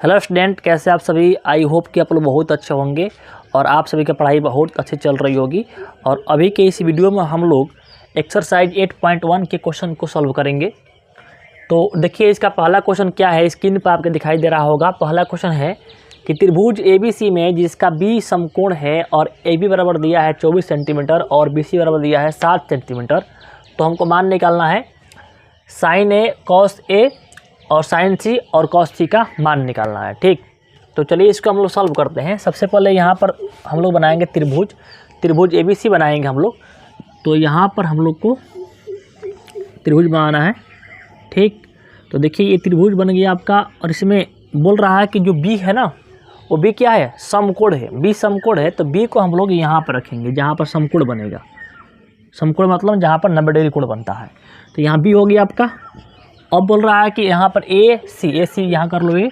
Hello student, कैसे आप सभी। आई होप कि आप लोग बहुत अच्छे होंगे और आप सभी की पढ़ाई बहुत अच्छी चल रही होगी। और अभी के इस वीडियो में हम लोग एक्सरसाइज 8.1 के क्वेश्चन को सॉल्व करेंगे। तो देखिए इसका पहला क्वेश्चन क्या है, स्क्रीन पर आपको दिखाई दे रहा होगा। पहला क्वेश्चन है कि त्रिभुज ABC में जिसका B समकोण है और AB बराबर दिया है 24 सेंटीमीटर और BC बराबर दिया है 7 सेंटीमीटर, तो हमको मान निकालना है साइन A कॉस A और साइन C और कॉस C का मान निकालना है। ठीक, तो चलिए इसको हम लोग सॉल्व करते हैं। सबसे पहले यहाँ पर हम लोग बनाएंगे त्रिभुज ABC बनाएंगे हम लोग। तो यहाँ पर हम लोग को त्रिभुज बनाना है। ठीक, तो देखिए ये त्रिभुज बन गया आपका और इसमें बोल रहा है कि जो B है ना, वो B क्या है, समकोण है। B समकोण है तो B को हम लोग यहाँ पर रखेंगे जहाँ पर समकोण बनेगा। समकोण मतलब जहाँ पर 90 डिग्री कोण बनता है। तो यहाँ B हो गया आपका। अब बोल रहा है कि यहाँ पर AC यहाँ कर लो A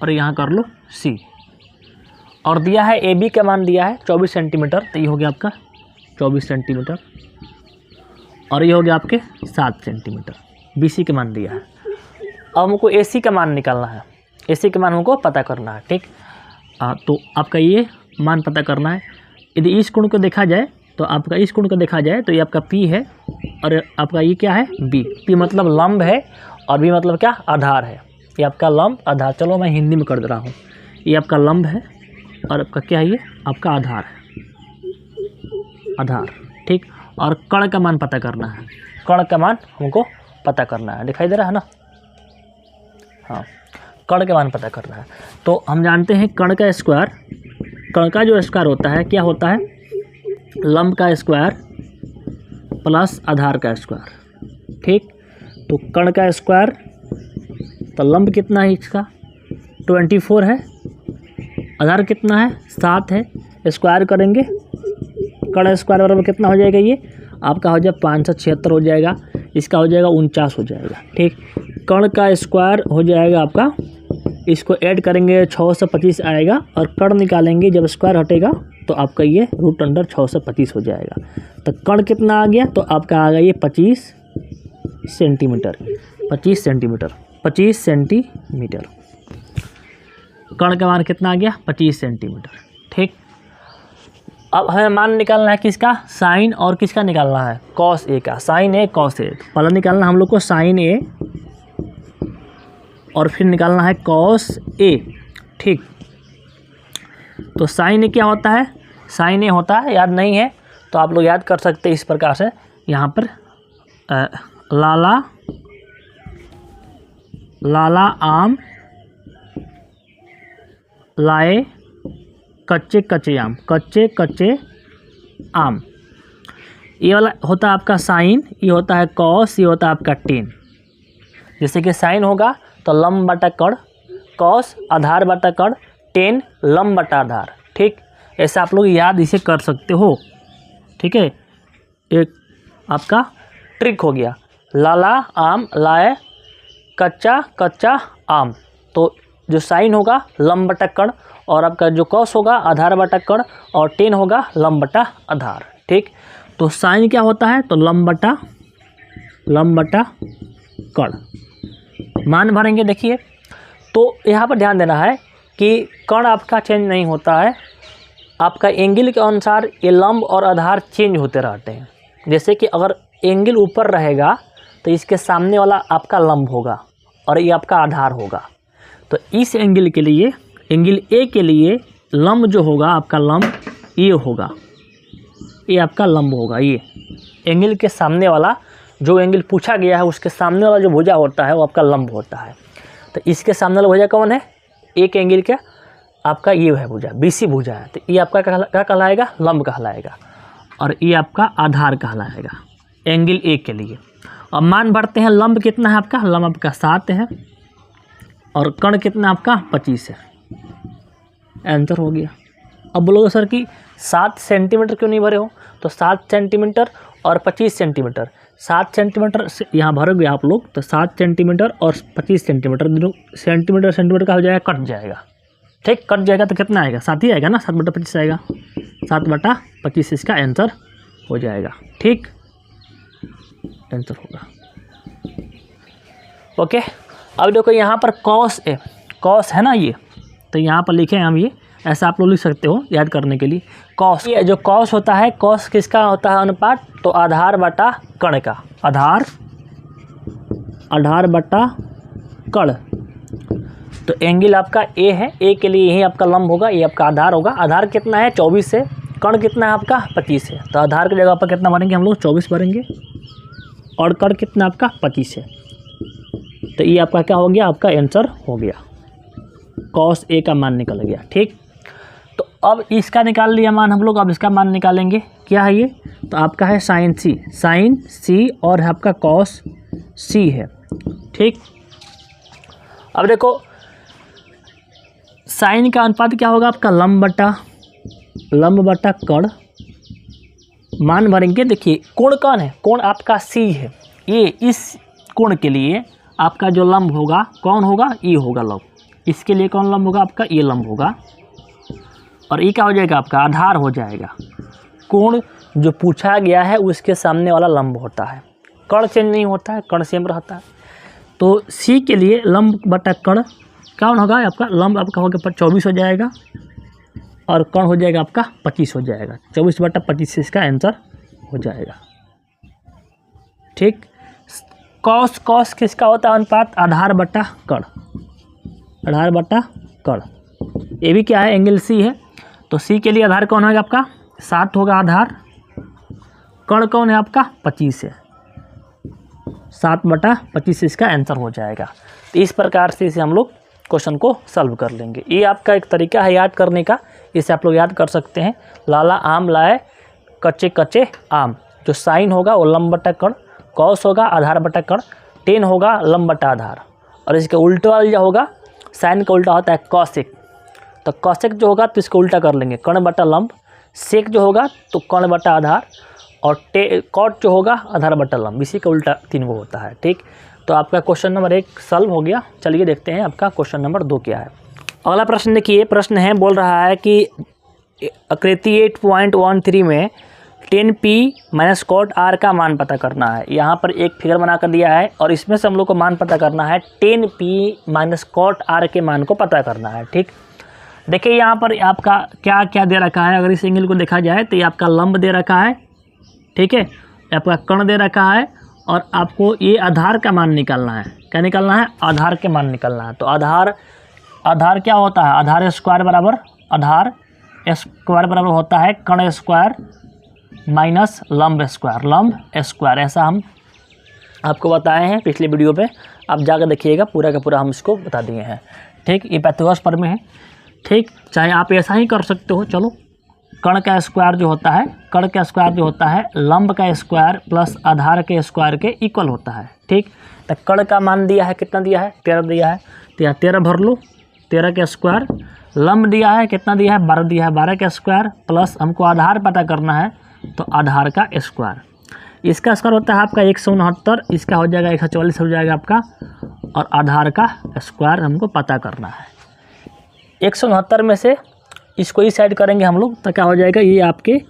और यहाँ कर लो C, और दिया है AB का मान दिया है 24 सेंटीमीटर, तो ये हो गया आपका 24 सेंटीमीटर और ये हो गया आपके 7 सेंटीमीटर। BC का मान दिया है। अब हमको AC का मान निकालना है। AC का मान हमको पता करना है। ठीक, तो आपका ये मान पता करना है। यदि इस कोण को देखा जाए तो आपका इस कोण को देखा जाए तो ये आपका P है और आपका ये क्या है B। P मतलब लंब है और B मतलब क्या, आधार है। ये आपका लंब आधार, चलो मैं हिंदी में कर दे रहा हूँ। ये आपका लंब है और आपका क्या है, ये आपका आधार है, आधार। ठीक, और कर्ण का मान पता करना है। कर्ण का मान हमको पता करना है, दिखाई दे रहा है ना। हाँ, कर्ण का मान पता करना है। तो हम जानते हैं कर्ण का स्क्वायर, कर्ण का जो स्क्वायर होता है क्या होता है, लंब का स्क्वायर प्लस आधार का स्क्वायर। ठीक, तो कर्ण का स्क्वायर तो लंब कितना है इसका 24 है, आधार कितना है 7 है, स्क्वायर करेंगे कर्ण स्क्वायर बराबर कितना हो जाएगा, ये आपका हो जाएगा 576 हो जाएगा, इसका हो जाएगा 49 हो जाएगा। ठीक, कर्ण का स्क्वायर हो जाएगा आपका, इसको ऐड करेंगे 625 आएगा और कर्ण निकालेंगे जब स्क्वायर हटेगा तो आपका ये √625 हो जाएगा। तो कर्ण कितना आ गया, तो आपका आ गया ये 25 सेंटीमीटर। 25 सेंटीमीटर कर्ण का मान कितना आ गया, 25 सेंटीमीटर। ठीक, अब हमें मान निकालना है किसका, साइन और किसका निकालना है, कॉस A का। साइन A कॉस A, पहले निकालना हम लोग को साइन A और फिर निकालना है कॉस A। ठीक, तो साइन A क्या होता है, साइन A होता है, याद नहीं है तो आप लोग याद कर सकते हैं इस प्रकार से। यहाँ पर लाला आम लाए कच्चे कच्चे आम, ये वाला होता है आपका साइन, ये होता है कॉस, ये होता है आपका टेन। जैसे कि साइन होगा तो लंब बटा कर्ण, कॉस आधार बटा कर्ण, टेन लंब बटा आधार। ठीक, ऐसा आप लोग याद इसे कर सकते हो। ठीक है, एक आपका ट्रिक हो गया। लाला आम लाए कच्चा आम, तो जो साइन होगा लंब बटा कर्ण और आपका जो कॉस होगा आधार बटा कर्ण और टेन होगा लंब बटा आधार। ठीक, तो साइन क्या होता है, तो लंब बटा कर्ण। मान भरेंगे, देखिए तो यहाँ पर ध्यान देना है कि कर्ण आपका चेंज नहीं होता है, आपका एंगल के अनुसार ये लंब और आधार चेंज होते रहते हैं। जैसे कि अगर एंगल ऊपर रहेगा तो इसके सामने वाला आपका लंब होगा और ये आपका आधार होगा। तो इस एंगल के लिए, एंगल A के लिए लंब जो होगा आपका लंब ये होगा, ये आपका लंब होगा। ये एंगल के सामने वाला जो एंगल पूछा गया है उसके सामने वाला जो भुजा होता है वो आपका लंब होता है। तो इसके सामने वाला भुजा कौन है, एक एंगल का आपका ये है भुजा, BC भुजा है, तो ये आपका क्या कहलाएगा, लंब कहलाएगा और ये आपका आधार कहलाएगा एंगल A के लिए। अब मान भरते हैं, लंब कितना है आपका, लंब आपका 7 है और कर्ण कितना आपका 25 है। आंसर हो गया। अब बोलोगे सर कि 7 सेंटीमीटर क्यों नहीं भरे हो, तो 7 सेंटीमीटर और 25 सेंटीमीटर, 7 सेंटीमीटर से यहाँ भरोगे आप लोग तो 7 सेंटीमीटर और 25 सेंटीमीटर दोनों सेंटीमीटर का हो जाएगा, कट जाएगा। ठीक, कट जाएगा तो कितना आएगा, 7 ही आएगा ना, 7/25 आएगा, 7/25 इसका आंसर हो जाएगा। ठीक, आंसर होगा। ओके, अब देखो यहाँ पर कॉस है ना, ये तो यहाँ पर लिखे हैं हम ये, ऐसा आप लोग लिख सकते हो याद करने के लिए। कॉस, ये जो कॉस होता है, कॉस किसका होता है अनुपात, तो आधार बटा कण का, आधार बटा कण। तो एंगल आपका ए है, ए के लिए यही आपका लंब होगा, ये आपका आधार होगा। आधार कितना है 24 है, कण कितना है आपका 25 है। तो आधार की जगह पर कितना भरेंगे हम लोग 24 भरेंगे, और कण कितना आपका 25 है। तो ये आपका क्या हो गया, आपका आंसर हो गया, कॉस ए का मान निकल गया। ठीक, तो अब इसका निकाल लिया मान हम लोग, अब इसका मान निकालेंगे। क्या है ये, तो आपका है साइन सी और आपका कॉस सी है। ठीक, अब देखो साइन का अनुपात क्या होगा आपका, लंब बटा कण। मान भरेंगे, देखिए कोण कौन है, कोण आपका सी है। ये इस कोण के लिए आपका जो लंब होगा कौन होगा, ये होगा लंब। इसके लिए कौन लंब होगा आपका, ये लंब होगा। और ये क्या हो जाएगा आपका, आधार हो जाएगा। कोण जो पूछा गया है उसके सामने वाला लंब होता है, कण चेंज नहीं होता है, कण सेम रहता है। तो सी के लिए लंब बटा कण कौन होगा आपका, लंब आपका होगा 24 हो जाएगा, और कण हो जाएगा आपका 25 हो जाएगा। 24 बटा 25 से इसका आंसर हो जाएगा। ठीक, कॉस किसका होता है अनुपात, आधार बटा कण, आधार बटा कण। ये भी क्या है, एंगल सी है। तो सी के लिए आधार कौन होगा आपका 7 होगा आधार, कण कौन है आपका 25 है, 7 बटा 25 इसका आंसर हो जाएगा। तो इस प्रकार से इसे हम लोग क्वेश्चन को सॉल्व कर लेंगे। ये आपका एक तरीका है याद करने का, इसे आप लोग याद कर सकते हैं। लाला आम लाए कच्चे कच्चे आम, जो साइन होगा वो लंब बटा कण, कॉस होगा आधार बटा कण, टेन होगा लंब बटा आधार, और इसके उल्टे वाला जो होगा साइन का उल्टा होता है कॉसेक। तो कॉसेक जो होगा तो इसको उल्टा कर लेंगे, कण बटा लंब। सेक जो होगा तो कण बटा आधार, और कॉट जो होगा आधार बटा लंब, इसी का उल्टा 3 वो होता है। ठीक, तो आपका क्वेश्चन नंबर 1 सॉल्व हो गया। चलिए देखते हैं आपका क्वेश्चन नंबर 2 क्या है। अगला प्रश्न देखिए, प्रश्न है बोल रहा है कि आकृति 8.13 में 10p माइनस कॉट आर का मान पता करना है। यहाँ पर एक फिगर बना कर दिया है, और इसमें से हम लोग को मान पता करना है 10p माइनस कॉट आर के मान को पता करना है। ठीक, देखिए यहाँ पर आपका क्या क्या दे रखा है। अगर इस एंगल को देखा जाए तो ये आपका लंब दे रखा है, ठीक है, आपका कण दे रखा है, और आपको ये आधार का मान निकालना है। क्या निकालना है, आधार के मान निकालना है। तो आधार क्या होता है, आधार स्क्वायर बराबर होता है कण स्क्वायर माइनस लंब स्क्वायर। ऐसा हम आपको बताए हैं पिछले वीडियो पे, आप जाकर देखिएगा, पूरा का पूरा हम इसको बता दिए हैं। ठीक, ये पाइथागोरस पर में है। ठीक, चाहे आप ऐसा ही कर सकते हो। चलो, कण का स्क्वायर जो होता है लंब का स्क्वायर प्लस आधार के स्क्वायर के इक्वल होता है। ठीक, तो कण का मान दिया है, कितना दिया है 13 दिया है, तो यहाँ 13 भर लो, 13 के स्क्वायर। लंब दिया है, कितना दिया है 12 दिया है, 12 के स्क्वायर प्लस हमको आधार पता करना है, तो आधार का स्क्वायर। इसका स्क्वायर होता है आपका 169, इसका हो जाएगा 144 हो जाएगा आपका, और आधार का स्क्वायर हमको पता करना है। 169 में से इसको ही साइड करेंगे हम लोग, तो क्या हो जाएगा, ये आपके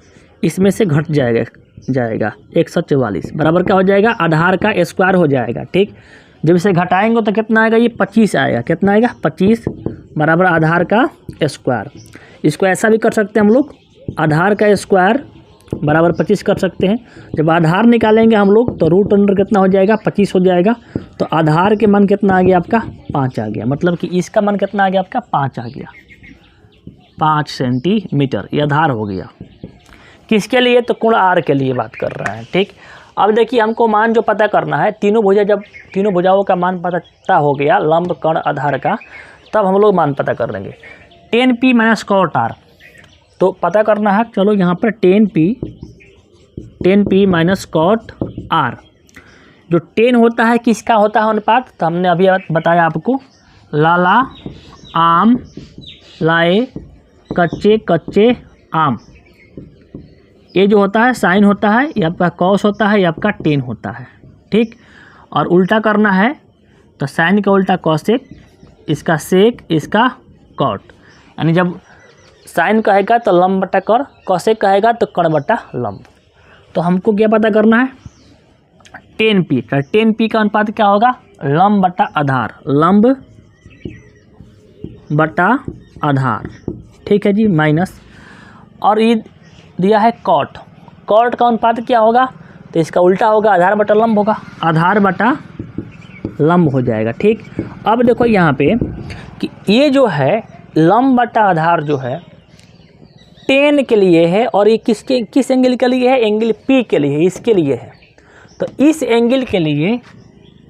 इसमें से घट जाएगा 144 बराबर क्या हो जाएगा, आधार का स्क्वायर हो जाएगा। ठीक, जब इसे घटाएंगे तो कितना आएगा, ये 25 आएगा। कितना आएगा 25 बराबर आधार का स्क्वायर। इसको ऐसा भी कर सकते हैं हम लोग, आधार का स्क्वायर बराबर 25 कर सकते हैं। जब आधार निकालेंगे हम लोग तो रूट अंडर कितना हो जाएगा 25 हो जाएगा। तो आधार के मान कितना आ गया आपका 5 आ गया, मतलब कि इसका मान कितना आ गया आपका 5 आ गया, 5 सेंटीमीटर। ये आधार हो गया। किसके लिए, तो कोण आर के लिए बात कर रहा है। ठीक, अब देखिए हमको मान जो पता करना है, जब तीनों भुजाओं का मान पता हो गया, लंब कण आधार का, तब हम लोग मान पता कर लेंगे। 10p माइनस कॉट आर तो पता करना है। चलो यहाँ पर 10p माइनस कॉट आर, जो 10 होता है किसका होता है अनुपात, तो हमने अभी बताया आपको, लाला आम लाए कच्चे कच्चे आम। ये जो होता है साइन होता है, ये आपका कॉस होता है, ये आपका 10 होता है। ठीक, और उल्टा करना है तो साइन का उल्टा कॉसेक, इसका सेक, इसका कॉट। यानी जब साइन कहेगा तो लंब बटा कण, कॉसेक कहेगा तो कण बटा लंब। तो हमको क्या पता करना है 10p। 10p का अनुपात क्या होगा, लंब बटा आधार, लंब बटा आधार, ठीक है जी, माइनस, और ये दिया है कॉट। कॉट का अनुपात क्या होगा, तो इसका उल्टा होगा, आधार बटा लंब होगा, आधार बटा लंब हो जाएगा। ठीक, अब देखो यहाँ पे कि ये जो है लंब बटा आधार जो है टेन के लिए है, और ये किस एंगल के लिए है, एंगल पी के लिए, इसके लिए है। तो इस एंगल के लिए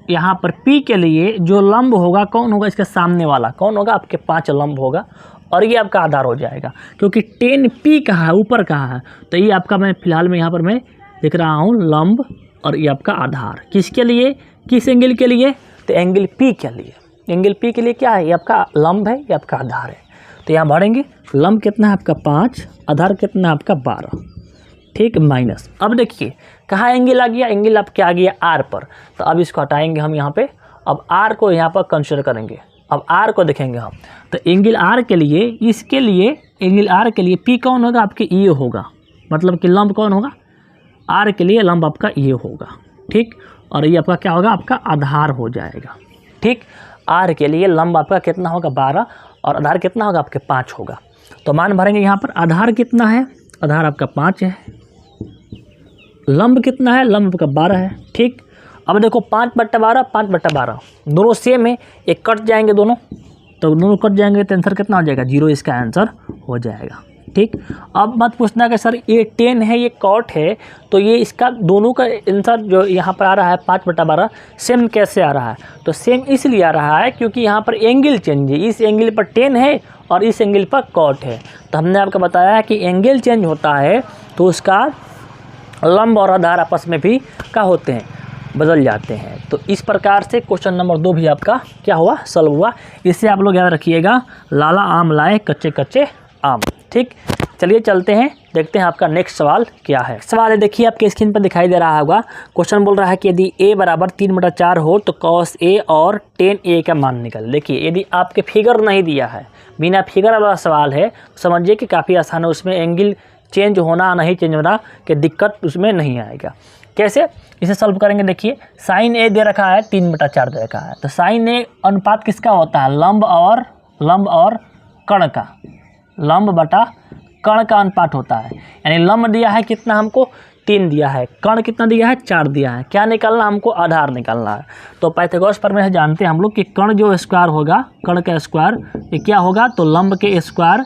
यहाँ पर पी के लिए जो लंब होगा कौन होगा, इसके सामने वाला कौन होगा, आपके 5 लंब होगा, और ये आपका आधार हो जाएगा, क्योंकि 10 पी कहाँ है, ऊपर कहाँ है, तो ये आपका मैं फिलहाल में यहाँ पर मैं लिख रहा हूँ लंब, और ये आपका आधार किसके लिए, किस एंगल के लिए, तो एंगल पी के लिए। एंगल पी के लिए क्या है, ये आपका लंब है, ये आपका आधार है। तो यहाँ भरेंगे, लंब कितना है आपका 5, आधार कितना है आपका 12, ठीक, माइनस। अब देखिए कहाँ एंगल आ गया, एंगल आपके आ गया आर पर, तो अब इसको हटाएंगे हम यहाँ पे, अब आर को यहाँ पर कंसिडर करेंगे, अब आर को देखेंगे हम। तो एंगल आर के लिए, इसके लिए एंगल आर के लिए पी कौन होगा, आपके ये होगा, मतलब कि लंब कौन होगा, आर के लिए लंब आपका ये होगा, ठीक, और ये आपका क्या होगा, आपका आधार हो जाएगा। ठीक, आर के लिए लंब आपका कितना होगा 12, और आधार कितना होगा आपके 5 होगा। तो मान भरेंगे यहाँ पर, आधार कितना है, आधार आपका 5 है, लंब कितना है, लंब आपका 12 है। ठीक, अब देखो 5/12, 5/12 दोनों सेम है, एक कट जाएंगे दोनों, तो दोनों कट जाएंगे तो आंसर कितना हो जाएगा, 0 इसका आंसर हो जाएगा। ठीक, अब मत पूछना कि सर ये 10 है, ये कॉट है, तो ये इसका दोनों का आंसर जो यहाँ पर आ रहा है 5/12 सेम कैसे आ रहा है, तो सेम इसलिए आ रहा है क्योंकि यहाँ पर एंगल चेंज है, इस एंगल पर 10 है और इस एंगल पर कॉट है। तो हमने आपको बताया है कि एंगल चेंज होता है तो उसका लंब और आधार आपस में भी क्या होते हैं, बदल जाते हैं। तो इस प्रकार से क्वेश्चन नंबर 2 भी आपका क्या हुआ, सॉल्व हुआ। इससे आप लोग याद रखिएगा, लाला आम लाए कच्चे कच्चे आम। ठीक, चलिए चलते हैं, देखते हैं आपका नेक्स्ट सवाल क्या है। सवाल है, देखिए आपके स्क्रीन पर दिखाई दे रहा होगा, क्वेश्चन बोल रहा है कि यदि a बराबर 3/4 हो तो cos a और tan a का मान निकल। देखिए यदि आपके फिगर नहीं दिया है, बिना फिगर वाला सवाल है, तो समझिए कि काफ़ी आसान है, उसमें एंगल चेंज होना नहीं चेंज होना कि दिक्कत उसमें नहीं आएगा। कैसे इसे सॉल्व करेंगे, देखिए साइन ए दे रखा है, 3/4 दे रखा है, तो साइन ए अनुपात किसका होता है, लंब और कर्ण का, लंब बटा कर्ण का अनुपात होता है। यानी लंब दिया है कितना हमको, 3 दिया है, कर्ण कितना दिया है, 4 दिया है, क्या निकालना हमको, आधार निकालना है। तो पाइथागोरस प्रमेय से जानते हैं हम लोग कि कर्ण जो स्क्वायर होगा, कर्ण का स्क्वायर ये क्या होगा, तो लंब के स्क्वायर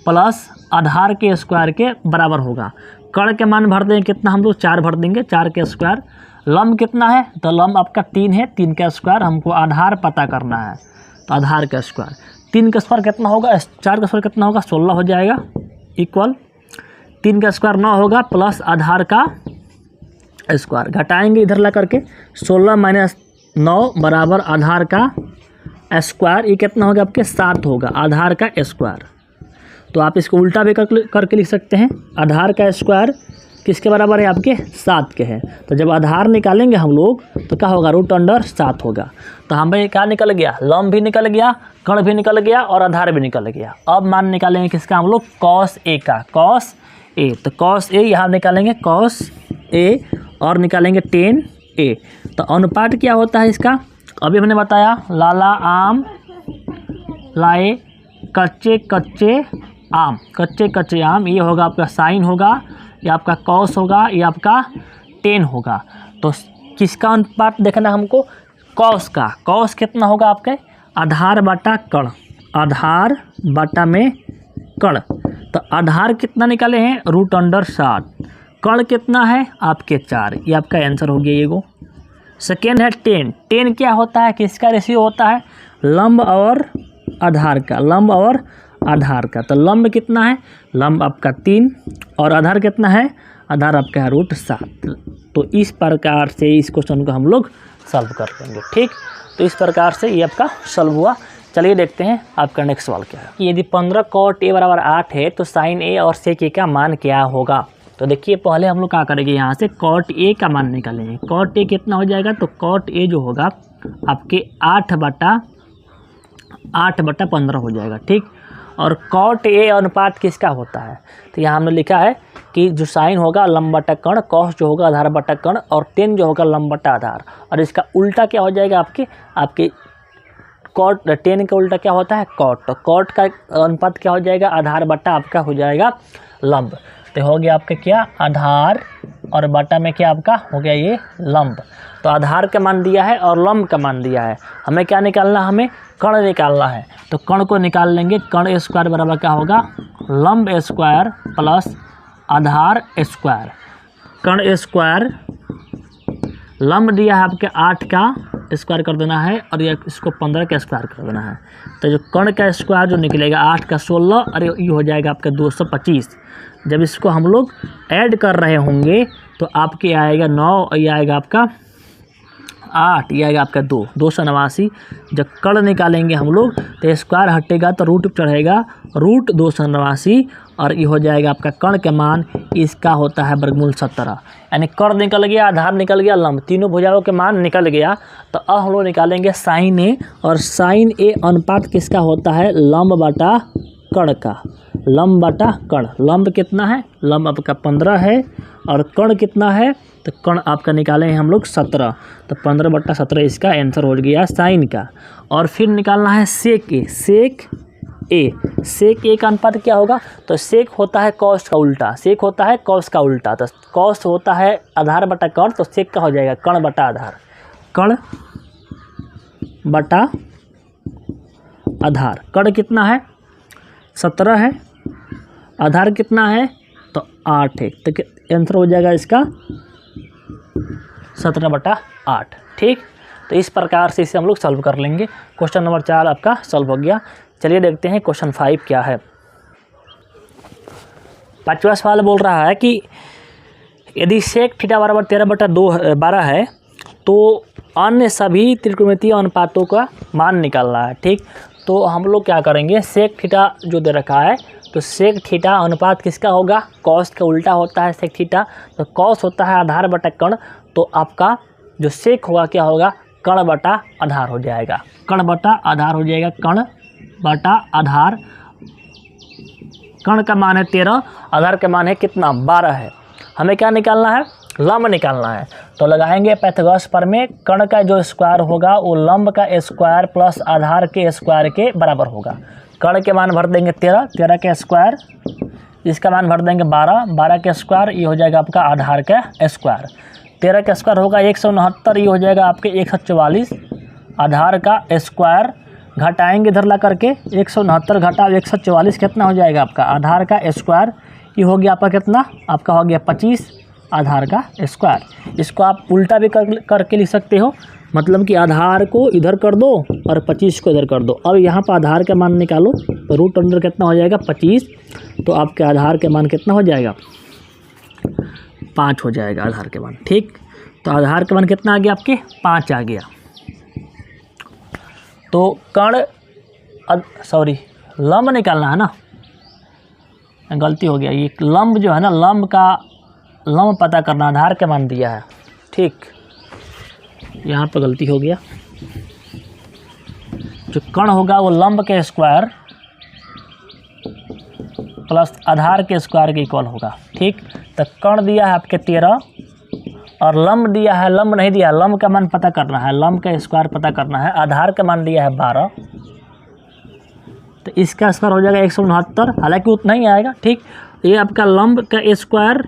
प्लस आधार के स्क्वायर के बराबर होगा। कर्ण के मान भर देंगे कितना, हम लोग 4 भर देंगे, 4 के स्क्वायर। लंब कितना है, तो लंब आपका 3 है, 3 का स्क्वायर, हमको आधार पता करना है, तो आधार का स्क्वायर, 3 का स्क्वायर कितना होगा, 4 का स्क्वायर कितना होगा, 16 हो जाएगा, इक्वल 3 का स्क्वायर 9 होगा, प्लस आधार का स्क्वायर, घटाएंगे इधर ला करके, 16 - 9 बराबर आधार का स्क्वायर, ये कितना होगा आपके 7 होगा, आधार का स्क्वायर। तो आप इसको उल्टा भी करके लिख सकते हैं, आधार का स्क्वायर किसके बराबर है, आपके 7 के हैं। तो जब आधार निकालेंगे हम लोग तो क्या होगा, √7 होगा। तो हमें क्या निकल गया, लंब भी निकल गया, कर्ण भी निकल गया और आधार भी निकल गया। अब मान निकालेंगे किसका हम लोग, cos a का, cos a, तो cos a यहाँ निकालेंगे cos a और निकालेंगे tan a। तो अनुपात क्या होता है इसका, अभी हमने बताया, लाला आम लाए कच्चे कच्चे आम, कच्चे कच्चे आम, ये होगा आपका साइन होगा, ये आपका कॉस होगा, ये आपका टेन होगा। तो किसका अनुपात देखना हमको, कॉस का, कॉस कितना होगा आपके, आधार बटा कर्ण, आधार बटा में कर्ण। तो आधार कितना निकाले हैं, √7, कर्ण कितना है आपके 4, ये आपका आंसर हो गया ये गो। सेकेंड है टेन, टेन क्या होता है, किसका रेशियो होता है, लंब और आधार का, लंब और आधार का। तो लंब कितना है, लंब आपका 3 और आधार कितना है, आधार आपका है √7। तो इस प्रकार से इस क्वेश्चन को हम लोग सॉल्व कर देंगे। ठीक, तो इस प्रकार से ये आपका सॉल्व हुआ। चलिए देखते हैं आपका नेक्स्ट सवाल क्या है। यदि 15 cot a बराबर 8 है तो साइन a और sec a का मान क्या होगा। तो देखिए पहले हम लोग क्या करेंगे, यहाँ से cot a का मान निकालेंगे। cot a कितना हो जाएगा, तो cot a जो होगा आपके 8/15 हो जाएगा। ठीक, और cot a अनुपात किसका होता है, तो यहाँ हमने लिखा है कि जो साइन होगा लंब बटा कर्ण, कॉस जो होगा आधार बटा कर्ण और टेन जो होगा लंब बटा आधार। और इसका उल्टा क्या हो जाएगा आपके कॉट 10 का उल्टा क्या होता है कॉट। तो कॉट का अनुपात क्या हो जाएगा आधार बटा आपका हो जाएगा लंब। तो हो गया आपका क्या आधार और बटा में क्या आपका हो गया ये लंब। तो आधार का मान दिया है और लंब का मान दिया है, हमें क्या निकालना हमें कर्ण निकालना है। तो कर्ण को निकाल लेंगे, कर्ण स्क्वायर बराबर क्या होगा लंब स्क्वायर प्लस आधार स्क्वायर। कर्ण स्क्वायर लंब दिया है आपके 8 का स्क्वायर कर देना है और ये इसको 15 का स्क्वायर कर देना है। तो जो कर्ण का स्क्वायर जो निकलेगा 8 का 16 और ये हो जाएगा आपका 225। जब इसको हम लोग ऐड कर रहे होंगे तो आपके आएगा 9 और ये आएगा आपका 8, ये आएगा आपका 289। जब कर्ण निकालेंगे हम लोग तो स्क्वायर हटेगा तो रूट चढ़ेगा, रूट 289 और ये हो जाएगा आपका कर्ण का मान इसका होता है वर्गमूल 17। यानी कर्ण निकल गया, आधार निकल गया, लंब, तीनों भुजाओं के मान निकल गया। तो अब हम लोग निकालेंगे साइन ए, और साइन ए अनुपात किसका होता है लंब बटा कर्ण का। लंब बटा कर्ण, लंब कितना है लंब आपका 15 है और कर्ण कितना है तो कर्ण आपका निकाले हैं हम लोग 17। तो 15 बटा 17 इसका आंसर हो गया साइन का। और फिर निकालना है सेक ए। सेक ए, सेक ए का अनुपात क्या होगा तो सेक होता है कॉस का उल्टा, सेक होता है कॉस का उल्टा। तो कॉस होता है आधार बटा कर्ण, तो सेक का हो जाएगा कर्ण बटा आधार। कर्ण बटा आधार, कर्ण कितना है 17 है, आधार कितना है तो 8 है। तो आंसर हो जाएगा इसका 17 बटा 8। ठीक, तो इस प्रकार से इसे हम लोग सॉल्व कर लेंगे। क्वेश्चन नंबर 4 आपका सॉल्व हो गया। चलिए देखते हैं क्वेश्चन 5 क्या है। 5वां सवाल बोल रहा है कि यदि सेक थीटा बराबर 13/12 है तो अन्य सभी त्रिकोणमितीय अनुपातों का मान निकालना है। ठीक, तो हम लोग क्या करेंगे, सेक थीटा जो दे रखा है तो सेक थीटा अनुपात किसका होगा कॉस का उल्टा होता है सेक थीटा। तो कॉस होता है आधार बटा कर्ण, तो आपका जो सेक होगा क्या होगा कर्ण बटा आधार हो जाएगा। कर्ण बटा आधार हो जाएगा, कर्ण बटा आधार। कर्ण का मान है 13, आधार का मान है कितना 12 है। हमें क्या निकालना है लंब निकालना है। तो लगाएंगे पाइथागोरस प्रमेय, कर्ण का जो स्क्वायर होगा वो लंब का स्क्वायर प्लस आधार के स्क्वायर के बराबर होगा। कर्ण के मान भर देंगे 13, 13 का स्क्वायर, इसका मान भर देंगे 12, 12 का स्क्वायर, ये हो जाएगा आपका आधार का स्क्वायर। 13 का स्क्वायर होगा 169, ये हो जाएगा आपके 144। आधार का स्क्वायर घटाएंगे इधर ला करके 169 घटा 144 कितना हो जाएगा आपका आधार का स्क्वायर, ये हो गया आपका कितना आपका हो गया 25 आधार का स्क्वायर। इसको आप उल्टा भी करके लिख सकते हो, मतलब कि आधार को इधर कर दो और 25 को इधर कर दो। अब यहाँ पर आधार का मान निकालो तो रूट अंडर कितना हो जाएगा 25, तो आपके आधार के मान कितना हो जाएगा 5 हो जाएगा आधार के मान। ठीक, तो आधार के मान कितना आ गया आपके 5 आ गया। तो कर्ण लंब निकालना है ना, गलती हो गया, ये लंब जो है ना लंब का लंब पता करना, आधार के मान दिया है। ठीक, यहाँ पर गलती हो गया, जो कर्ण होगा वो लंब के स्क्वायर प्लस आधार के स्क्वायर के इक्वल होगा। ठीक, तो कर्ण दिया है आपके 13 और लंब दिया है, लंब नहीं दिया, लंब का मान पता करना है, लंब का स्क्वायर पता करना है। आधार का मान दिया है 12, तो इसका स्क्वायर हो जाएगा 169, हालांकि उतना ही आएगा। ठीक, ये आपका लंब का स्क्वायर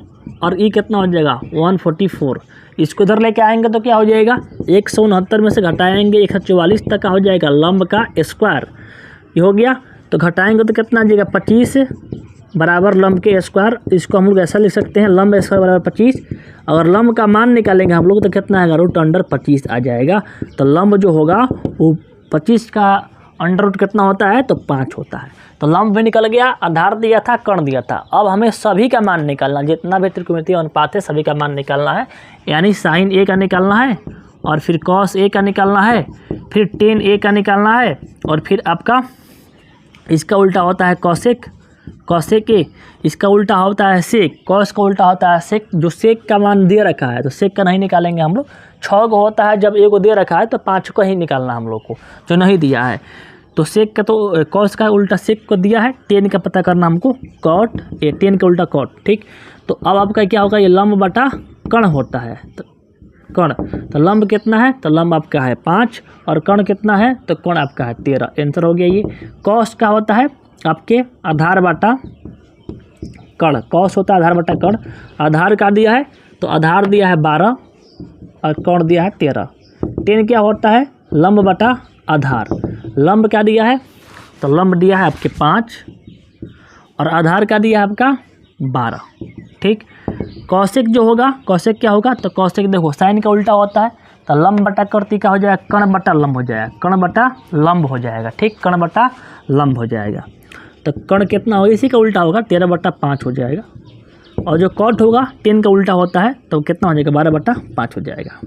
और ये कितना हो जाएगा 144। इसको इधर लेके आएंगे तो क्या हो जाएगा 169 में से घटाएंगे 144 तक का हो जाएगा लंब का स्क्वायर, ये हो गया। तो घटाएंगे तो कितना आ जाएगा 25 बराबर लंब के स्क्वायर। इसको हम लोग ऐसा लिख सकते हैं लंब स्क्वायर बराबर 25। अगर लंब का मान निकालेंगे हम लोग तो कितना आएगा रूट अंडर 25 आ जाएगा। तो लंब जो होगा वो 25 का अंडर रूट कितना होता है तो 5 होता है। तो लंब भी निकल गया, आधार दिया था, कर्ण दिया था। अब हमें सभी का मान निकालना, जितना भी त्रिकोणमितीय अनुपात है सभी का मान निकालना है। यानी साइन ए का निकालना है और फिर कॉस ए का निकालना है, फिर टेन ए का निकालना है और फिर आपका इसका उल्टा होता है कॉसेक, कॉसेक ए, इसका उल्टा होता है सेक, कॉस का उल्टा होता है सेक। जो सेक का मान दे रखा है तो सेक का नहीं निकालेंगे हम लोग। 6 को होता है जब ए को दे रखा है तो 5 को ही निकालना हम लोग को, जो नहीं दिया है। तो सेक का तो कॉस का उल्टा सेक को दिया है, टेन का पता करना हमको कॉट ए, टेन का उल्टा कॉट। ठीक, तो अब आपका क्या होगा ये लंब बटा कर्ण होता है। तो कर्ण, तो लंब कितना है, तो लंब आपका है 5 और कर्ण कितना है, तो कर्ण आपका है 13। आंसर हो गया ये। कॉस क्या होता है आपके आधार बटा कर्ण, कॉस होता है आधार बटा कर्ण। आधार का दिया है तो आधार दिया है 12 और कर्ण दिया है 13। 10 क्या होता है, लंब बटा आधार। लंब क्या दिया है, तो लंब दिया है आपके 5 और आधार का दिया है आपका 12। ठीक, कौशिक जो होगा, कौशिक क्या होगा, तो कौशिक देखो साइन का उल्टा होता है, तो लंब बटा कर्ती का हो जाएगा, कर्ण बटा लंब हो जाएगा, कर्ण बटा लंब हो जाएगा। ठीक, कर्ण बटा लंब हो जाएगा। तो कर्ण कितना होगा, इसी का उल्टा होगा, 13/5 हो जाएगा। और जो कॉट होगा 10 का उल्टा होता है, तो कितना हो जाएगा, 12/5 हो जाएगा।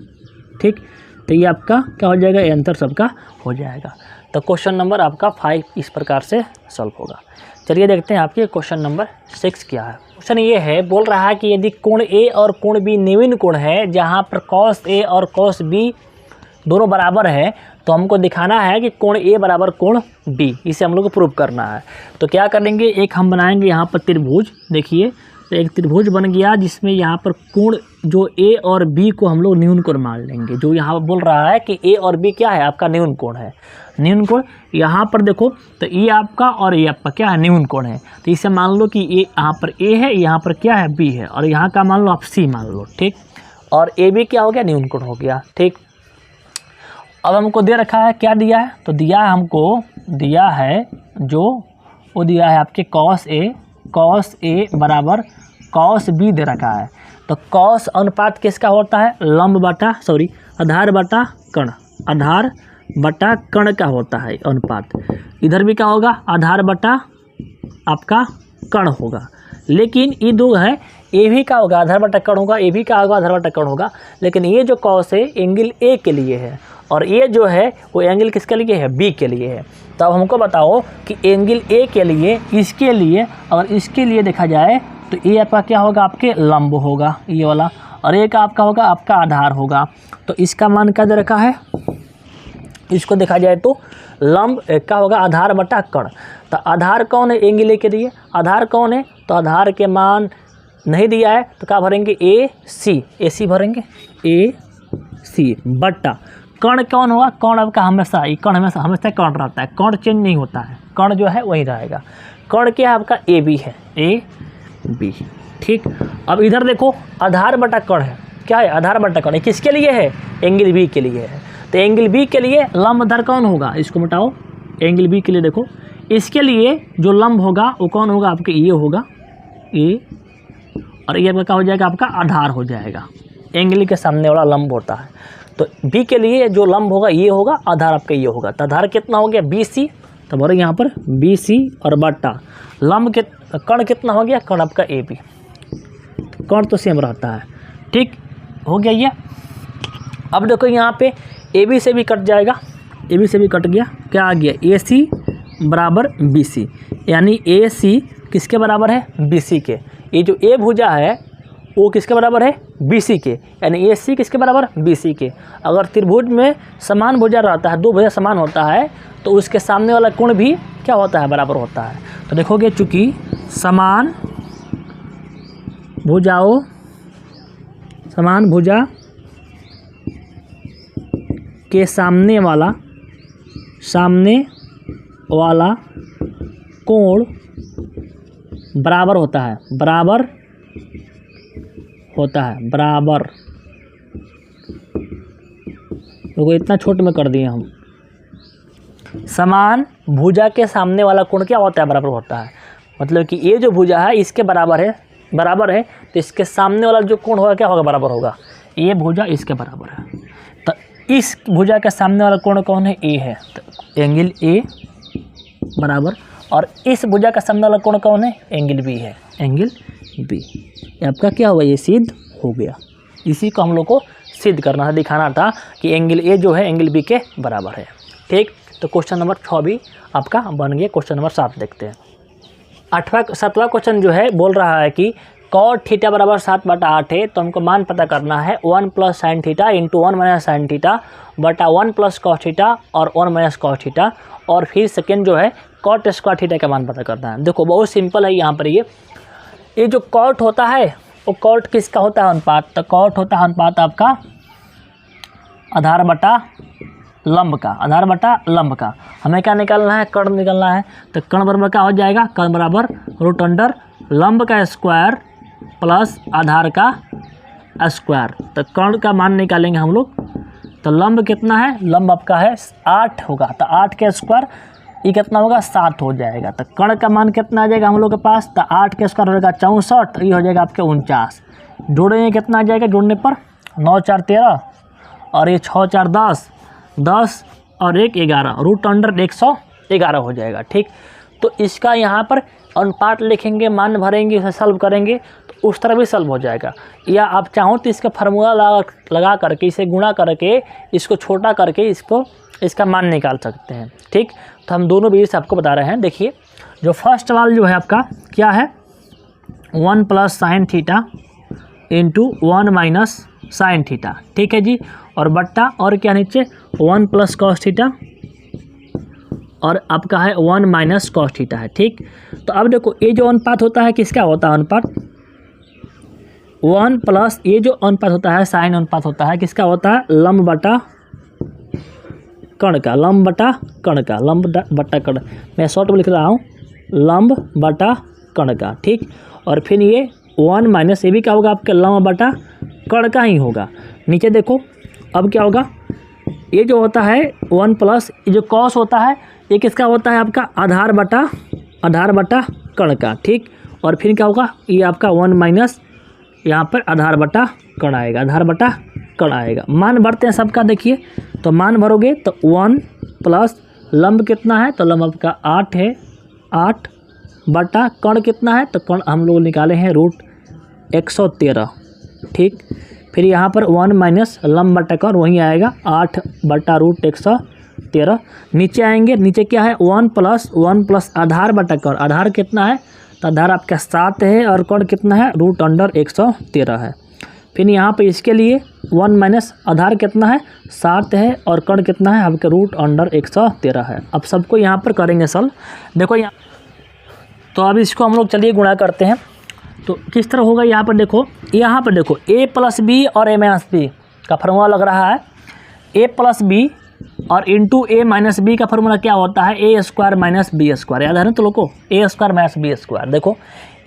ठीक, तो ये आपका क्या हो जाएगा, आंसर सबका हो जाएगा। तो क्वेश्चन नंबर आपका 5 इस प्रकार से सॉल्व होगा। चलिए देखते हैं आपके क्वेश्चन नंबर 6 क्या है। क्वेश्चन ये है, बोल रहा है कि यदि कोण ए और कोण बी नवीन कोण है, जहाँ पर कॉस ए और कॉस बी दोनों बराबर है, तो हमको दिखाना है कि कोण ए बराबर कोण बी। इसे हम लोग को प्रूव करना है। तो क्या करेंगे, एक हम बनाएंगे यहाँ पर त्रिभुज। देखिए, तो एक त्रिभुज बन गया जिसमें यहाँ पर कोण जो ए और बी को हम लोग न्यून कोण मान लेंगे। जो यहाँ बोल रहा है कि ए और बी क्या है, आपका न्यून कोण है। न्यून कोण यहाँ पर देखो, तो ये आपका और ये आपका क्या है, न्यून कोण है। तो इसे मान लो कि ये यहाँ पर ए है, यहाँ पर क्या है, बी है, और यहाँ का मान लो आप सी मान लो। ठीक, और ए बी क्या हो गया, न्यून कोण हो गया। ठीक, अब हमको दे रखा है, क्या दिया है, तो दिया है हमको, दिया है जो वो दिया है आपके कॉस ए बराबर कॉस बी दे रखा है। तो कॉस अनुपात किसका होता है, लंब बटा आधार बटा कर्ण, आधार बटा कर्ण का होता है अनुपात। इधर भी क्या होगा, आधार बटा आपका कर्ण होगा। लेकिन ये दो है, ए भी क्या होगा, आधार बटा कर्ण होगा, ए भी क्या होगा, आधार बटा कर्ण होगा। लेकिन ये जो कॉस है एंगल ए के लिए है, और ये जो है वो एंगल किसके लिए है, बी के लिए है। तो अब हमको बताओ कि एंगल ए के लिए, इसके लिए और इसके लिए देखा जाए तो ये आपका क्या होगा, आपके लंब होगा ये वाला, और ये का आपका होगा, आपका आधार होगा। तो इसका मान क्या दे रखा है, इसको देखा जाए तो लंब क्या होगा, आधार बटा कर्ण। तो आधार कौन है, एंगल ए के लिए आधार कौन है, तो आधार के मान नहीं दिया है, तो क्या भरेंगे, ए सी भरेंगे, ए सी बटा कर्ण कौन होगा, कर्ण आपका हमेशा हमेशा कर्ण रहता है, कर्ण चेंज नहीं होता है, कर्ण जो है वही रहेगा। कर्ण क्या है आपका, ए बी है, ए बी। ठीक, अब इधर देखो आधार बटा कर्ण है, क्या है, आधार बटा कर्ण किसके लिए है, एंगल बी के लिए है। तो एंगल बी के लिए लंब आधार कौन होगा, इसको मिटाओ। एंगल बी के लिए देखो, इसके लिए जो लंब होगा वो कौन होगा, आपके ये होगा, ए, और ये क्या हो जाएगा, आपका आधार हो जाएगा। एंगल के सामने वाला लंब होता है। तो बी के लिए जो लंब होगा ये होगा, आधार आपका ये होगा। तो आधार कितना हो गया, बी सी, तो बोले यहाँ पर बी सी और बटा लंब के कर्ण कितना हो गया, कर्ण आपका ए बी। कर्ण तो सेम रहता है। ठीक, हो गया ये। अब देखो यहाँ पे ए बी से भी कट जाएगा, ए बी से भी कट गया, क्या आ गया, ए सी बराबर बी सी, यानी ए सी किसके बराबर है, बी सी के। ये जो ए भुजा है वो किसके बराबर है, बी सी के, यानी ए सी किसके बराबर, बी सी के। अगर त्रिभुज में समान भुजा रहता है, दो भुजा समान होता है, तो उसके सामने वाला कोण भी क्या होता है, बराबर होता है। तो देखोगे चूँकि समान भुजा के सामने वाला कोण बराबर होता है, बराबर देखो इतना छोटे में कर दिए हम। समान भुजा के सामने वाला कोण क्या होता है, बराबर होता है। मतलब कि ये जो भुजा है इसके बराबर है, तो इसके सामने वाला जो कोण होगा क्या होगा, बराबर होगा। ये भुजा इसके बराबर है, तो इस भुजा के सामने वाला कोण कौन है, ए है, तो एंगल ए बराबर, और इस भुजा का सामने वाला कोण कौन है, एंगल बी है, एंगल बी। आपका क्या होगा, ये सिद्ध हो गया। इसी को हम लोग को सिद्ध करना था, दिखाना था कि एंगल ए जो है एंगल बी के बराबर है। ठीक, तो क्वेश्चन नंबर 6 भी आपका बन गया। क्वेश्चन नंबर 7 देखते हैं। 7वां क्वेश्चन जो है बोल रहा है कि cot थीटा बराबर 7/8 है, तो हमको मान पता करना है 1 + sin theta into 1 - sin theta बटा 1 + cos थीटा और 1 - cos थीटा, और फिर सेकेंड जो है cot स्क्वायर थीटा का मान पता करना है। देखो बहुत सिंपल है। यहाँ पर ये जो cot होता है वो cot किसका होता है, अनुपात। तो cot होता है अनुपात आपका आधार बटा लंब का, आधार बटा लंब का। हमें क्या निकालना है, कर्ण निकालना है। तो कर्ण बराबर क्या हो जाएगा, कर्ण बराबर रूट अंडर लंब का स्क्वायर प्लस आधार का स्क्वायर। तो कर्ण का मान निकालेंगे हम लोग। तो लंब कितना है, लंब आपका है 8 होगा, तो 8 के स्क्वायर ये कितना होगा 7 हो जाएगा। तो कर्ण का मान कितना आ जाएगा हम लोग के पास, तो 8 के स्क्वायर हो जाएगा 64, ये हो जाएगा आपके 49। जोड़ेंगे कितना आ जाएगा, जोड़ने पर 9 4 13 और ये 6 4 10, 10 और 1 11, रूट अंडर 111 हो जाएगा। ठीक, तो इसका यहाँ पर अनुपात लिखेंगे, मान भरेंगे, इसे सॉल्व करेंगे तो उस तरह भी सॉल्व हो जाएगा। या आप चाहो तो इसका फार्मूला लगा करके, इसे गुणा करके, इसको छोटा करके इसका मान निकाल सकते हैं। ठीक, तो हम दोनों विधि से आपको बता रहे हैं। देखिए, जो फर्स्ट वाला जो है आपका क्या है, 1 plus sine theta into 1 minus sine theta. ठीक है जी, और बट्टा और क्या नीचे 1 प्लस कॉस थीटा और आपका है 1 माइनस कॉस थीटा है। ठीक, तो अब देखो ये जो अनुपात होता है किसका होता है, अनुपात 1 प्लस ये जो अनुपात होता है साइन अनुपात होता है किसका होता है, लंब बटा कर्ण का, लंब बटा कर्ण का, लंब बटा कर्ण। मैं शॉर्ट में लिख रहा हूँ, लंब बटा कर्ण का। ठीक, और फिर ये 1 माइनस ये भी क्या होगा आपके लंब बटा कर्ण का ही होगा। नीचे देखो अब क्या होगा, ये जो होता है 1 प्लस ये जो कॉस होता है ये किसका होता है आपका, आधार बटा कर्ण का। ठीक, और फिर क्या होगा, ये आपका 1 माइनस यहाँ पर आधार बटा कर्ण आएगा, आधार बटा कर्ण आएगा। मान भरते हैं सबका, देखिए तो मान भरोगे तो 1 प्लस लंब कितना है, तो लंब आपका 8 है, 8 बटा कर्ण कितना है, तो कर्ण हम लोग निकाले हैं रूट 113। ठीक, फिर यहाँ पर 1 माइनस लंब बटा कर्ण वहीं आएगा 8 बटा रूट 113। नीचे आएंगे, नीचे क्या है 1 प्लस आधार बटा कर्ण, आधार कितना है, तो आधार आपका 7 है और कर्ण कितना है रूट अंडर 113 है। फिर यहाँ पे इसके लिए 1 माइनस आधार कितना है 7 है और कर्ण कितना है आपके रूट अंडर 113 है। अब सबको यहाँ पर करेंगे सॉल्व। देखो यहाँ, तो अब इसको हम लोग चलिए गुणा करते हैं। तो किस तरह होगा, यहाँ पर देखो a प्लस बी और a माइनस बी का फार्मूला लग रहा है। a प्लस बी और इंटू a माइनस बी का फार्मूला क्या होता है, a square minus B square. याद है ना तो लोग को, a square minus B square. देखो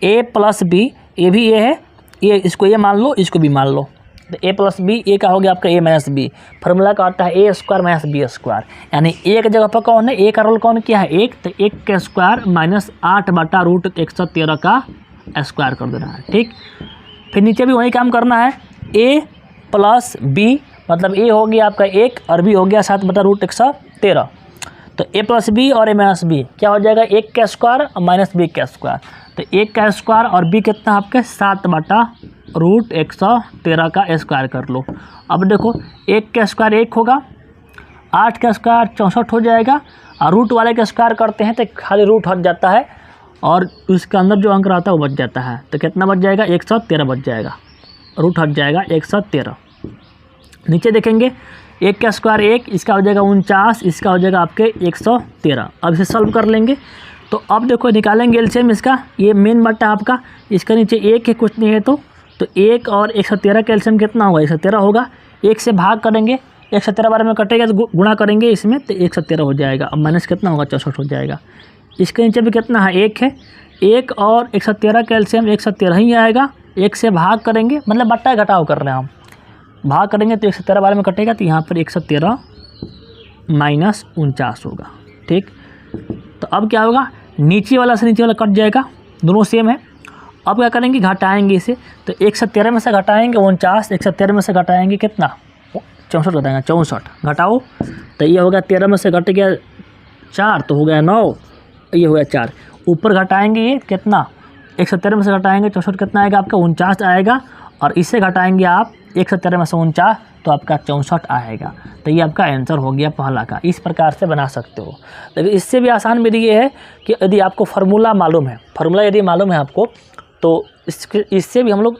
a प्लस बी, ये भी a है, ये इसको ये मान लो, इसको भी मान लो। तो a प्लस बी ये क्या हो गया आपका a माइनस बी। फार्मूला का आता है a square minus B square, यानी a की जगह पर कौन है, a का रोल कौन किया है 1, तो 1 का स्क्वायर माइनस 8 बटा रूट 113 का स्क्वायर कर देना है। ठीक, फिर नीचे भी वही काम करना है, a प्लस बी मतलब a हो गया आपका 1 और b हो गया 7 बटा रूट 113। तो a प्लस बी और a माइनस बी क्या हो जाएगा, 1 का स्क्वायर और माइनस बी का स्क्वायर। तो 1 का स्क्वायर और b कितना आपके 7 बटा रूट 113 का स्क्वायर कर लो। अब देखो 1 का स्क्वायर 1 होगा, 8 का स्क्वायर 64 हो जाएगा, और रूट वाले का स्क्वायर करते हैं तो खाली रूट हट जाता है और उसके अंदर जो अंक रहता है वो बच जाता है। तो कितना बच जाएगा 113 बच जाएगा, रूट हट जाएगा 113। नीचे देखेंगे 1 का स्क्वायर 1, इसका हो जाएगा 49, इसका हो जाएगा आपके 113। अब इसे सॉल्व कर लेंगे। तो अब देखो निकालेंगे एलसीएम इसका, ये मेन बट्टा आपका, इसका नीचे 1 है कुछ नहीं है तो 1 और 113 का एलसीएम कितना होगा 113 होगा। 1 से भाग करेंगे, 117 बार में कटेगा तो गुणा करेंगे इसमें तो 117 हो जाएगा। अब माइनस कितना होगा 64 हो जाएगा। इसके नीचे भी कितना है 1 है, 1 और 117 का एलसीएम 117 ही आएगा। 1 से भाग करेंगे, मतलब बट्टा घटाव कर रहे हैं हम, भाग करेंगे तो 117 बार में कटेगा तो यहाँ पर 117 माइनस 49 होगा। ठीक, तो अब क्या होगा, नीचे वाला से नीचे वाला कट जाएगा, दोनों सेम है। अब क्या करेंगे, घटाएंगे इसे, तो 117 में से घटाएंगे 49, 117 में से घटाएंगे कितना 64 घटाएंगे 64, घटाओ तो ये हो गया 13 में से घट गया 4 तो हो गया 9, ये हो गया 4। ऊपर घटाएंगे ये कितना 117 में से घटाएंगे 64 कितना आएगा आपका 49 आएगा, और इससे घटाएंगे आप 117 में से 49 तो आपका 64 आएगा। तो ये आपका आंसर हो गया पहला का। इस प्रकार से बना सकते हो। लेकिन इससे भी आसान विधि ये है कि यदि आपको फार्मूला मालूम है, फार्मूला यदि मालूम है आपको, तो इससे भी हम लोग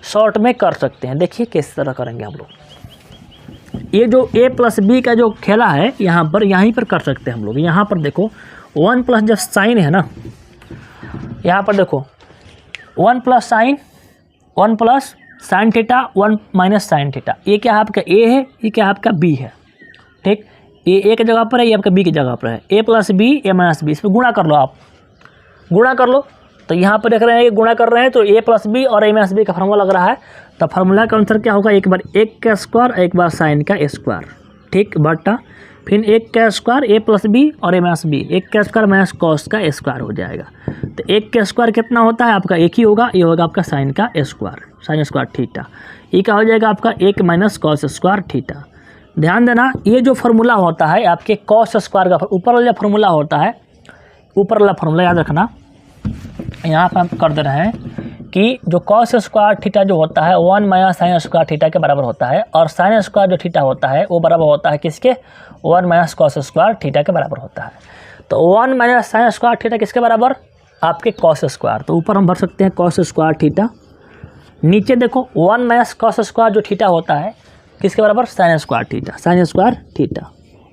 शॉर्ट में कर सकते हैं। देखिए किस तरह करेंगे हम लोग। ये जो a प्लस बी का जो खेला है यहाँ पर, यहीं पर कर सकते हैं हम लोग। यहाँ पर देखो 1 प्लस जब साइन है ना, यहाँ पर देखो 1 plus sign 1 plus sine theta 1 minus sine theta. ये क्या है आपका ए है, ये क्या है आपका बी है, ठीक। ये ए की जगह पर है, ये आपका बी की जगह पर है। ए प्लस बी ए माइनस बी, इसमें गुणा कर लो, आप गुणा कर लो। तो यहाँ पर देख रहे हैं ये गुणा कर रहे हैं, तो ए प्लस बी और ए माइनस बी का फार्मूला लग रहा है। तो फार्मूला का आंसर क्या होगा, एक बार एक का स्क्वायर, एक बार साइन का स्क्वायर, ठीक, बटा फिर एक का स्क्वायर ए प्लस बी और ए माइनस बी, एक का स्क्वायर माइनस कॉस का स्क्वायर हो जाएगा। तो एक का स्क्वायर कितना होता है आपका, एक ही होगा, ये होगा आपका साइन का स्क्वायर, साइन स्क्वायर थीटा। ये क्या हो जाएगा आपका एक माइनस कॉस स्क्वायर थीटा। ध्यान देना, ये जो फार्मूला होता है आपके कॉस स्क्वायर का ऊपर वाला फार्मूला होता है, ऊपर वाला फार्मूला याद रखना। यहाँ पर हम कर दे रहे हैं कि जो कॉस स्क्वायर थीटा जो होता है 1 माइनस साइन स्क्वायर थीटा के बराबर होता है, और साइन स्क्वायर जो थीटा होता है वो बराबर होता है किसके, 1 माइनस कॉस स्क्वायर थीटा के बराबर होता है। तो 1 माइनस साइन स्क्वायर थीटा किसके बराबर, आपके कॉस स्क्वायर। तो ऊपर हम भर सकते हैं कॉस स्क्वायर थीटा, नीचे देखो 1 माइनस कॉस स्क्वायर जो थीटा होता है किसके बराबर, sine square theta, sine square theta.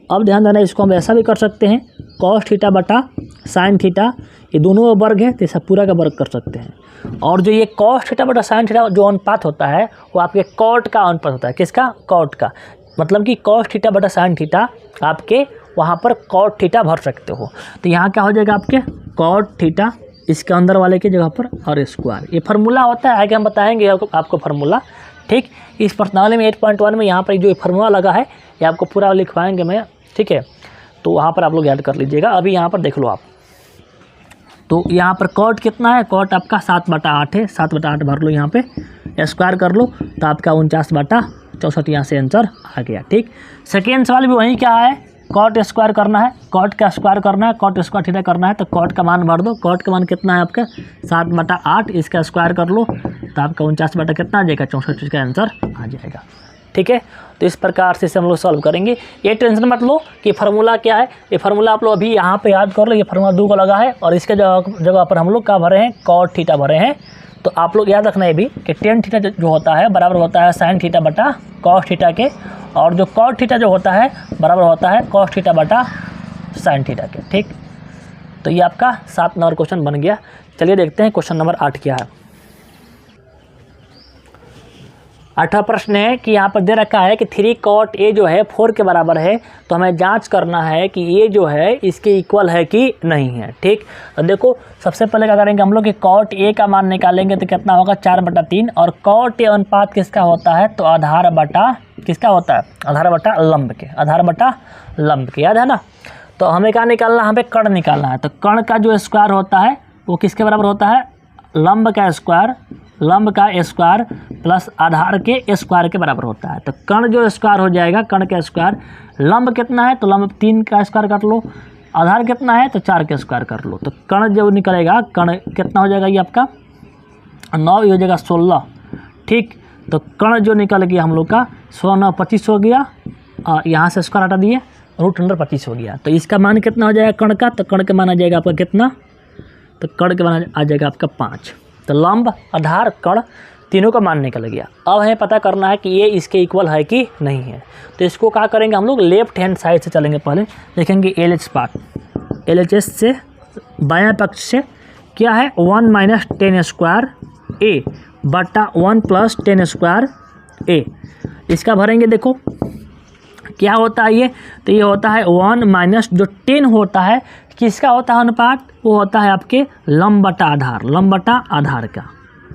अब ध्यान देना, इसको हम ऐसा भी कर सकते हैं, कॉस थीटा बटा साइन थीटा, ये दोनों वर्ग है तो इसे पूरा का वर्ग कर सकते हैं। और जो ये कॉस थीटा बटा साइन थीटा जो अनुपात होता है वो आपके कॉट का अनुपात होता है, किसका, कॉट का। मतलब कि कॉस थीटा बटा साइन थीटा आपके वहाँ पर कॉट थीटा भर सकते हो। तो यहाँ क्या हो जाएगा आपके कॉट थीटा, इसके अंदर वाले की जगह पर और स्क्वायर। ये फार्मूला होता है, आगे हम बताएंगे आपको फार्मूला, ठीक। इस प्रश्नावली में 8.1 में यहाँ पर जो फार्मूला लगा है ये आपको पूरा लिखवाएंगे मैं, ठीक है। तो वहाँ पर आप लोग याद कर लीजिएगा। अभी यहाँ पर देख लो आप, तो यहाँ पर कॉट कितना है, कॉट आपका 7/8 है, 7/8 भर लो, यहाँ पे स्क्वायर कर लो तो आपका 49/64 यहाँ से आंसर आ गया, ठीक। सेकेंड सवाल भी वही क्या है, कॉट स्क्वायर करना है, कॉट का स्क्वायर करना है, कॉट स्क्वायर थीटा करना है। तो कॉट का मान भर दो, कॉट का मान कितना है आपका 7/8, इसका स्क्वायर कर लो तो आपका 49 कितना आ जाएगा 64 का आंसर आ जाएगा, ठीक है। तो इस प्रकार से हम लोग सॉल्व करेंगे। ये टेंशन मत लो कि फार्मूला क्या है, ये फार्मूला आप लोग अभी यहाँ पे याद कर लो, ये फार्मूला 2 को लगा है और इसके जगह पर हम लोग क्या भरे हैं, कॉट थीटा भरे हैं। तो आप लोग याद रखना है भी कि टेन थीटा जो होता है बराबर होता है साइन थीटा बटा कॉस थीटा के, और जो कॉट थीटा जो होता है बराबर होता है कॉस थीटा बटा साइन थीटा के, ठीक। तो ये आपका 7 नंबर क्वेश्चन बन गया। चलिए देखते हैं क्वेश्चन नंबर 8 क्या है। 8वां प्रश्न है कि यहाँ पर दे रखा है कि 3 कॉट ए जो है 4 के बराबर है, तो हमें जांच करना है कि ये जो है इसके इक्वल है कि नहीं है, ठीक। तो देखो सबसे पहले क्या करेंगे हम लोग कि कॉट ए का मान निकालेंगे तो कितना होगा 4/3, और कॉट ए अनुपात किसका होता है, तो आधार बटा किसका होता है, आधार बटा लंब के, आधार बटा लंब के, याद है ना। तो हमें क्या निकालना है, हमें कर्ण निकालना है। तो कर्ण का जो स्क्वायर होता है वो किसके बराबर होता है, लंब का स्क्वायर, लंब का स्क्वायर प्लस आधार के स्क्वायर के बराबर होता है। तो कर्ण जो स्क्वायर हो जाएगा, कर्ण का स्क्वायर, लंब कितना है तो लंब 3 का स्क्वायर कर लो, आधार कितना है तो 4 का स्क्वायर कर लो। तो कर्ण जो निकलेगा, कर्ण कितना हो जाएगा ये आपका 9, ये हो जाएगा 16, ठीक। तो कर्ण जो निकल गया हम लोग का 16 9 25 हो गया, यहाँ से स्क्वायर हटा दिए, √25 हो गया। तो इसका मान कितना हो जाएगा कर्ण का, तो कर्ण के मान आ जाएगा आपका कितना, तो कर्ण के मान आ जाएगा आपका 5। तो लंब आधार कर्ण तीनों का मान निकल गया। अब हमें पता करना है कि ये इसके इक्वल है कि नहीं है। तो इसको क्या करेंगे हम लोग, लेफ्ट हैंड साइड से चलेंगे, पहले देखेंगे LH पार्ट, LHS से बायां पक्ष से क्या है 1 माइनस 10 स्क्वायर ए बटा 1 प्लस 10 स्क्वायर ए, इसका भरेंगे। देखो क्या होता है ये, तो ये होता है 1 माइनस जो 10 होता है किसका होता है अनुपात, वो होता है आपके लंब बटा आधार, लंब बटा आधार का,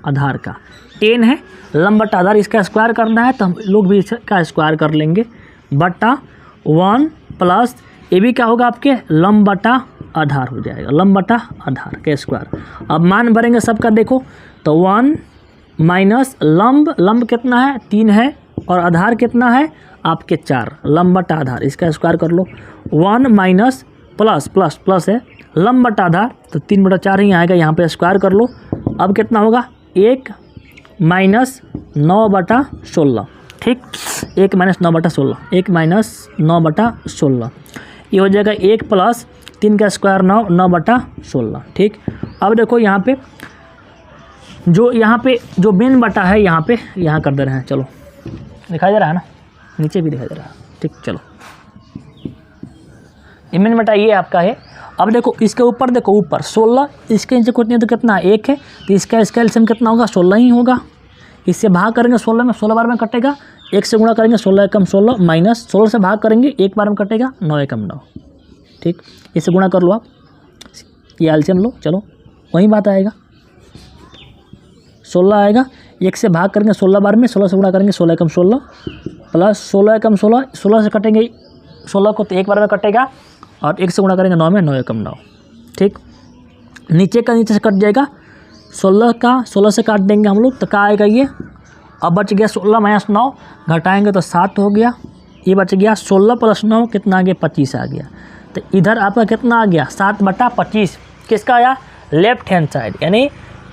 आधार का 10 है, लंब बटा आधार, इसका स्क्वायर करना है तो हम लोग भी इसका स्क्वायर कर लेंगे, बटा 1 प्लस ये भी क्या होगा आपके लंब बटा आधार हो जाएगा, लंब बटा आधार का स्क्वायर। अब मान भरेंगे सबका, देखो तो 1 माइनस लंब, लंब कितना है 3 है, और आधार कितना है आपके 4, लंब बटा आधार, इसका स्क्वायर कर लो। 1 माइनस प्लस प्लस प्लस है लंब बटा आधार, तो 3/4 ही आएगा, यहाँ पे स्क्वायर कर लो। अब कितना होगा 1 माइनस 9/16, ठीक, 1 माइनस 9/16, 1 माइनस 9/16, ये हो जाएगा 1 प्लस 3 का स्क्वायर 9/16, ठीक। अब देखो यहाँ पे जो मेन बटा है यहाँ कर दे रहे हैं, चलो दिखाई दे रहा है ना, नीचे भी दिखाई दे रहा है, ठीक। चलो मेन बटा ये आपका है। अब देखो इसके ऊपर, देखो ऊपर 16, इसके नीचे कुछ नहीं तो कितना 1 है, तो इसका एलसीएम कितना होगा 16 ही होगा। इससे भाग करेंगे 16 में, 16 बार में कटेगा, 1 से गुणा करेंगे 16 एकम 16 माइनस 16 से भाग करेंगे 1 बार में कटेगा 9 एकम 9। ठीक, इससे गुणा कर लो आप, ये एलसीएम लो, चलो वही बात आएगा, 16 आएगा, 1 से भाग करेंगे 16 बार में, 16 से गुणा करेंगे 16 एकम 16 प्लस 16 एकम 16, 16 से कटेंगे 16 को तो 1 बार में कटेगा और 1 से गुणा करेंगे 9 में, 9 एकम 9। ठीक, नीचे का नीचे से कट जाएगा, 16 का 16 से काट देंगे हम लोग तो क्या आएगा ये, अब बच गया 16 माइनस 9, घटाएंगे तो 7 हो गया, ये बच गया 16 प्लस 9 कितना आ गया, 25 आ गया। तो इधर आपका कितना आ गया, 7/25, किसका आया, लेफ्ट हैंड साइड, यानी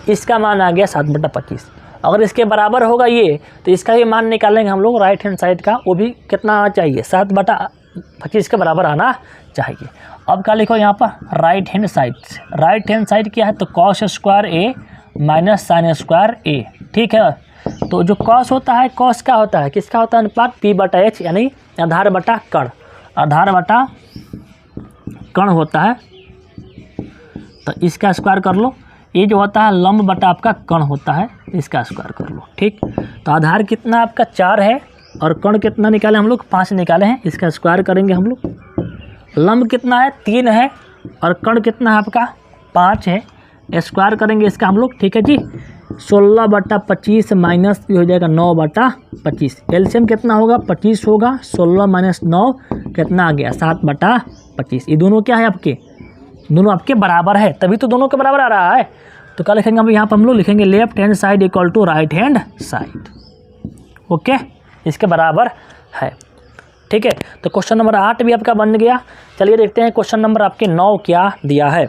इसका मान आ गया 7/25। अगर इसके बराबर होगा ये तो इसका भी मान निकालेंगे हम लोग राइट हैंड साइड का, वो भी कितना आना चाहिए, 7/25 के बराबर आना चाहिए। अब क्या लिखो यहाँ पर, right hand side, right hand side क्या है तो कॉस स्क्वायर ए माइनस साइन स्क्वायर ए। ठीक है, तो जो कॉस होता है, कॉस क्या होता है, किसका होता है अनुपात, P/H, यानी आधार बटा कण, आधार बटा कण होता है, तो इसका स्क्वायर कर लो। ये जो होता है लंब बटा आपका कण होता है, इसका स्क्वायर कर लो। ठीक, तो आधार कितना आपका 4 है और कण कितना निकाले हम लोग, 5 निकाले हैं, इसका स्क्वायर करेंगे हम लोग। लंब कितना है, 3 है और कण कितना है आपका 5 है, स्क्वायर करेंगे इसका हम लोग। ठीक है जी, 16/25 माइनस हो जाएगा 9/25, एलसीएम कितना होगा 25 होगा, 16 माइनस 9 कितना आ गया 7/25। ये दोनों क्या है आपके, दोनों आपके बराबर है, तभी तो दोनों के बराबर आ रहा है। तो क्या लिखेंगे हम यहाँ पर, हम लोग लिखेंगे left hand side equal to right hand side. Okay, इसके बराबर है। ठीक है, तो क्वेश्चन नंबर 8 भी आपका बन गया। चलिए देखते हैं क्वेश्चन नंबर आपके 9 क्या दिया है।